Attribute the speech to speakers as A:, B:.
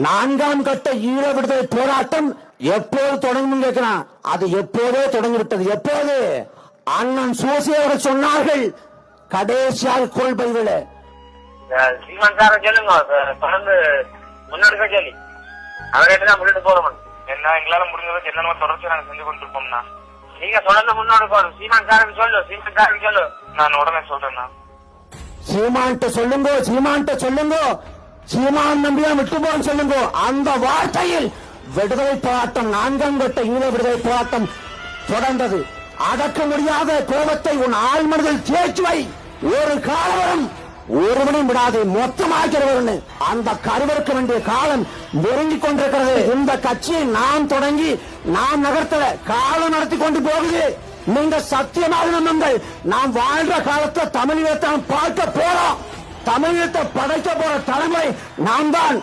A: நான்காம் கட்ட ஈழ விடுதலை போராட்டம் எப்போது தொடங்கும் கேட்கிறான். அது எப்போதே தொடங்கிவிட்டது. எப்போது? அண்ணன் சோசியவர் சொன்னார்கள் கடைசியாக கொள்கை விட
B: சீமான் சார சொல்லுங்க தொடர்ந்து முன்னெடுக்க சொல்லி அவர்கிட்ட தான் முன்னிட்டு போறோம். என்ன எங்களால முடிஞ்சதை என்னென்ன தொடர்ச்சி நாங்க செஞ்சு கொண்டிருப்போம்னா நீங்க தொடர்ந்து முன்னெடுக்கணும். சீமான் சாருக்கு சொல்லு, சீமான் சாருக்கு சொல்லு. நான் உடனே சொல்றேன்னா
A: சீமான்ட்ட சொல்லுங்க, சீமான்ட்ட சொல்லுங்க, சீமான் நம்பியா விட்டு போன்னு சொல்லுங்க. அந்த வார்த்தையில் விடுதலை போராட்டம், நான்காம் கட்ட ஈழ விடுதலை போராட்டம் தொடர்ந்தது. அடக்க முடியாத கோபத்தை உன் ஆள் மனதில் தேய்ச்சி வை. ஒரு காலம் ஒருவனையும் விடாது, மொத்தமாக்கிறது. அந்த கருவறுக்க வேண்டிய காலம் நெருங்கிக் கொண்டிருக்கிறது. இந்த கட்சியை நாம் தொடங்கி நாம் நகர்த்தல, காலம் நடத்தி கொண்டு போகுது. நீங்க சத்தியமாக நம்புங்கள். நாம் வாழ்ற காலத்தை தமிழகத்தை பார்க்க போறோம். தமிழகத்தை படைக்க போற தலைமை நாம் தான்.